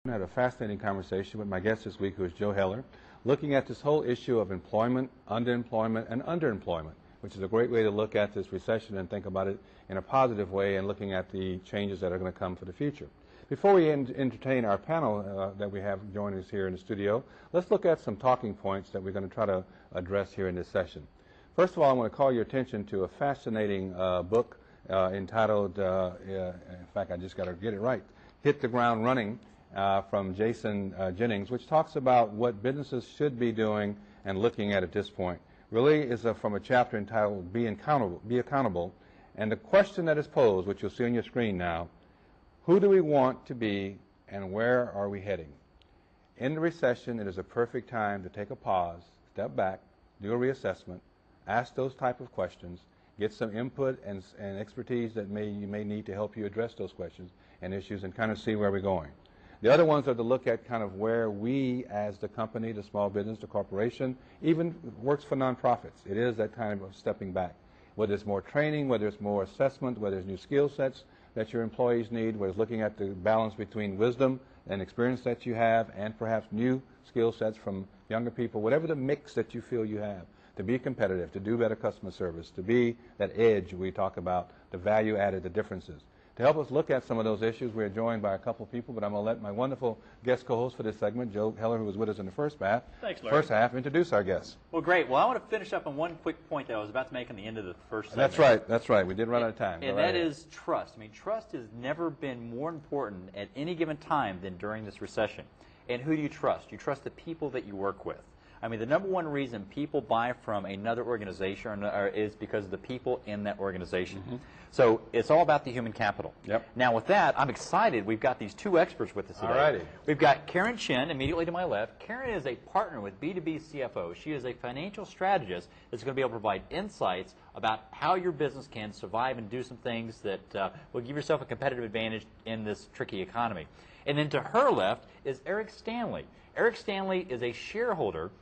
I had a fascinating conversation with my guest this week, who is Joe Heller, looking at this whole issue of employment, underemployment, and underemployment, which is a great way to look at this recession and think about it in a positive way and looking at the changes that are going to come for the future. Before we entertain our panel that we have joining us here in the studio, let's look at some talking points that we're going to try to address here in this session. First of all, I want to call your attention to a fascinating book entitled, in fact, I just got to get it right, Hit the Ground Running, from Jason Jennings, which talks about what businesses should be doing and looking at this point. Really is from a chapter entitled Be Accountable. And the question that is posed, which you'll see on your screen now, who do we want to be and where are we heading? In the recession, it is a perfect time to take a pause, step back, do a reassessment, ask those type of questions, get some input and expertise that you may need to help you address those questions and issues and kind of see where we're going. The other ones are to look at kind of where we as the company, the small business, the corporation, even works for nonprofits. It is that kind of stepping back. Whether it's more training, whether it's more assessment, whether it's new skill sets that your employees need, whether it's looking at the balance between wisdom and experience that you have and perhaps new skill sets from younger people, whatever the mix that you feel you have, to be competitive, to do better customer service, to be that edge we talk about, the value added, the differences. To help us look at some of those issues, we're joined by a couple of people, but I'm going to let my wonderful guest co-host for this segment, Joe Heller, who was with us in the first half, introduce our guests. Well, great. Well, I want to finish up on one quick point that I was about to make on the end of the first segment. That's right. We did run out of time. And that is trust. I mean, trust has never been more important at any given time than during this recession. And who do you trust? You trust the people that you work with. I mean, the number one reason people buy from another organization is because of the people in that organization. Mm-hmm. So it's all about the human capital. Yep. Now with that, I'm excited. We've got these two experts with us today. Alrighty. We've got Karen Chen immediately to my left. Karen is a partner with B2B CFO. She is a financial strategist that's going to be able to provide insights about how your business can survive and do some things that will give yourself a competitive advantage in this tricky economy. And then to her left is Eric Standlee. Eric Standlee is a shareholder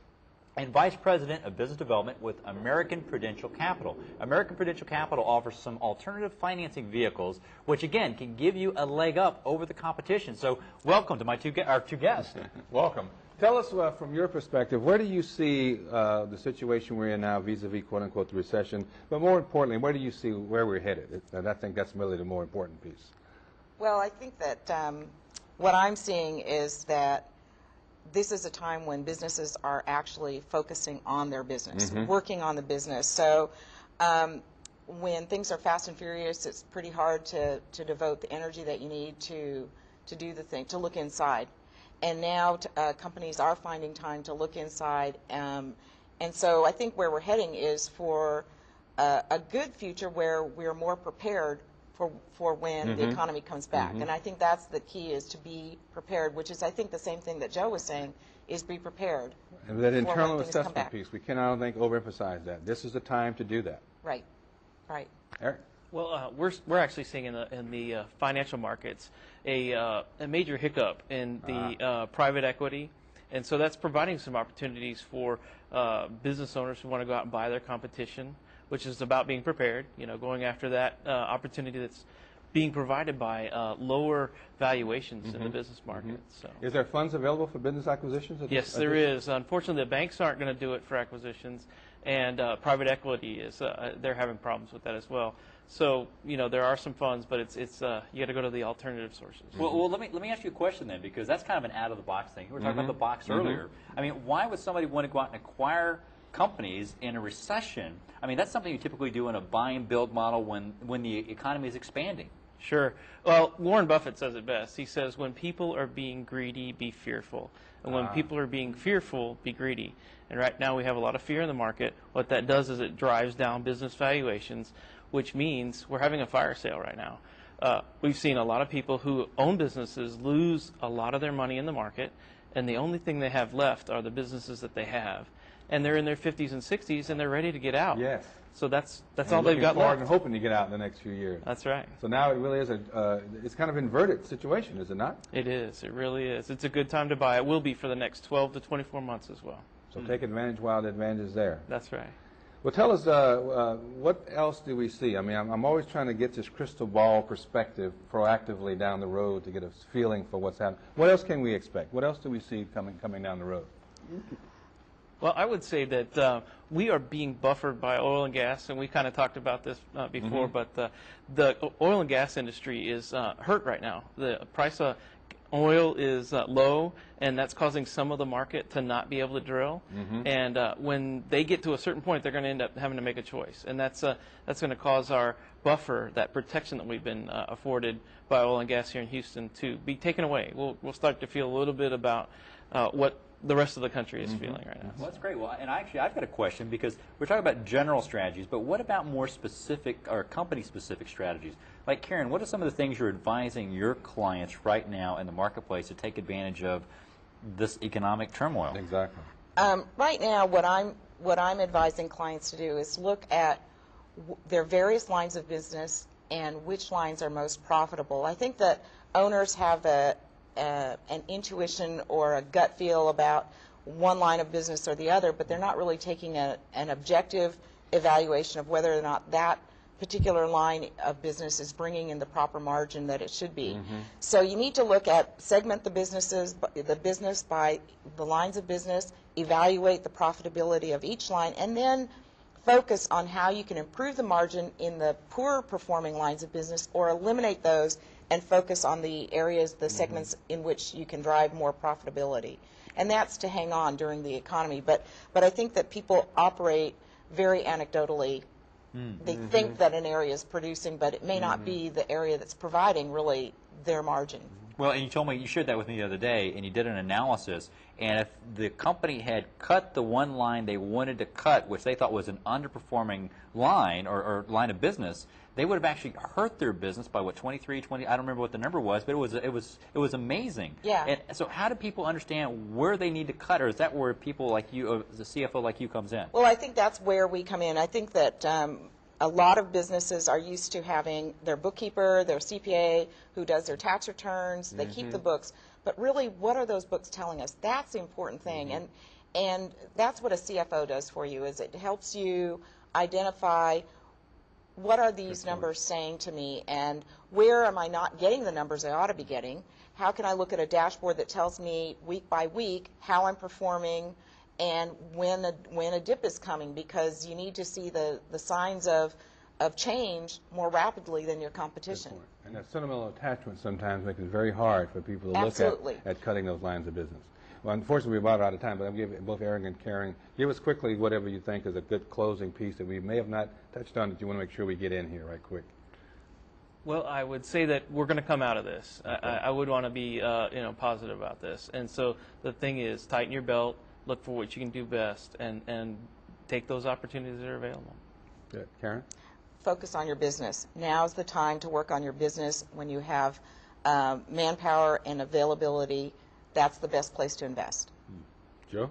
and Vice President of Business Development with American Prudential Capital. American Prudential Capital offers some alternative financing vehicles, which again can give you a leg up over the competition. So welcome to our two guests. Welcome. Tell us from your perspective, where do you see the situation we're in now vis-a-vis, quote unquote, the recession, but more importantly, where do you see where we're headed? I think that's really the more important piece. Well, I think that what I'm seeing is that this is a time when businesses are actually focusing on their business, mm-hmm. working on the business. So when things are fast and furious, it's pretty hard to devote the energy that you need to do the thing, to look inside. And now companies are finding time to look inside. And so I think where we're heading is for a good future where we're more prepared for when the economy comes back. And I think that's the key, is to be prepared, which is, I think, the same thing that Joe was saying, is be prepared. And that internal assessment piece, we cannot, I don't think, overemphasize that. This is the time to do that. Right, right. Eric? Well, we're actually seeing in the financial markets a major hiccup in the private equity, and so that's providing some opportunities for business owners who want to go out and buy their competition, which is about being prepared, going after that opportunity that's being provided by lower valuations in the business market. So, is there funds available for business acquisitions? Yes, there is. Unfortunately, the banks aren't going to do it for acquisitions, and private equity is they're having problems with that as well. So, there are some funds, but it's you got to go to the alternative sources. Well, let me ask you a question then, because that's kind of an out of the box thing. We were talking about the box earlier. I mean, why would somebody want to go out and acquire companies in a recession? I mean, that's something you typically do in a buy and build model when the economy is expanding. Sure. Well, Warren Buffett says it best. He says, when people are being greedy, be fearful. And when people are being fearful, be greedy. And right now we have a lot of fear in the market. What that does is it drives down business valuations, which means we're having a fire sale right now. We've seen a lot of people who own businesses lose a lot of their money in the market, and the only thing they have left are the businesses that they have. And they're in their 50s and 60s, and they're ready to get out. Yes. So that's all they've got left. And hoping to get out in the next few years. That's right. So now it really is it's kind of inverted situation, is it not? It is. It really is. It's a good time to buy. It will be for the next 12 to 24 months as well. So take advantage while the advantage is there. That's right. Well, tell us, what else do we see? I mean, I'm always trying to get this crystal ball perspective proactively down the road to get a feeling for what's happening. What else can we expect? What else do we see coming down the road? Well, I would say that we are being buffered by oil and gas, and we kind of talked about this before, but the oil and gas industry is hurt right now. The price of oil is low, and that's causing some of the market to not be able to drill. And when they get to a certain point, they're going to end up having to make a choice, and that's going to cause our buffer, that protection that we've been afforded by oil and gas here in Houston, to be taken away. We'll start to feel a little bit about what the rest of the country is feeling right now. Well, that's great. Well, and actually, I've got a question, because we're talking about general strategies, but what about more specific or company-specific strategies? Like, Karen, what are some of the things you're advising your clients right now in the marketplace to take advantage of this economic turmoil? Exactly. Right now, what I'm advising clients to do is look at their various lines of business and which lines are most profitable. I think that owners have an intuition or a gut feel about one line of business or the other, but they're not really taking an objective evaluation of whether or not that particular line of business is bringing in the proper margin that it should be. So you need to look at, segment the business by the lines of business, evaluate the profitability of each line, and then focus on how you can improve the margin in the poorer performing lines of business, or eliminate those and focus on the areas, the segments in which you can drive more profitability. And that's to hang on during the economy. But I think that people operate very anecdotally. They think that an area is producing, but it may not be the area that's providing really their margin. Well, and you told me, you shared that with me the other day, and you did an analysis, and if the company had cut the one line they wanted to cut, which they thought was an underperforming line or line of business, they would have actually hurt their business by, what, 23, 20, I don't remember what the number was, but it was amazing. Yeah. And so how do people understand where they need to cut, or is that where people like you, the CFO like you, comes in? Well, I think that's where we come in. I think that a lot of businesses are used to having their bookkeeper, their CPA, who does their tax returns. They keep the books. But really, what are those books telling us? That's the important thing. And that's what a CFO does for you, is it helps you identify what are these numbers saying to me, and where am I not getting the numbers I ought to be getting? How can I look at a dashboard that tells me week by week how I'm performing and when a dip is coming, because you need to see the signs of change more rapidly than your competition. And that sentimental attachment sometimes makes it very hard for people to look at cutting those lines of business. Well, unfortunately, we're about out of time, but I'll give both Eric and Karen, give us quickly whatever you think is a good closing piece that we may have not touched on that you want to make sure we get in here right quick. Well, I would say that we're going to come out of this. Okay. I would want to be positive about this. And so the thing is, tighten your belt, look for what you can do best, and take those opportunities that are available. Good. Karen? Focus on your business. Now's the time to work on your business. When you have manpower and availability, that's the best place to invest. Joe?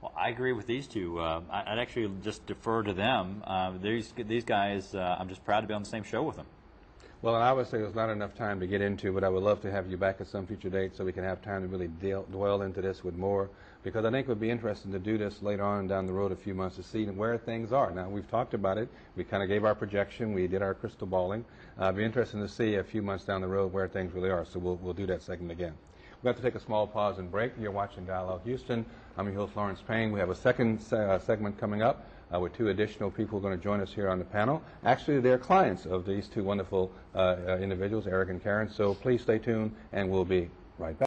Well, I agree with these two. I'd actually just defer to them. These guys, I'm just proud to be on the same show with them. Well, and I would say there's not enough time to get into, but I would love to have you back at some future date so we can have time to really dwell into this with more, because I think it would be interesting to do this later on down the road a few months to see where things are. Now, we've talked about it. We kind of gave our projection. We did our crystal balling. It'd be interesting to see a few months down the road where things really are, so we'll do that segment again. We have to take a small pause and break. You're watching Dialogue Houston. I'm your host, Laurence Payne. We have a second segment coming up with two additional people going to join us here on the panel. Actually, they're clients of these two wonderful individuals, Eric and Karen, so please stay tuned, and we'll be right back.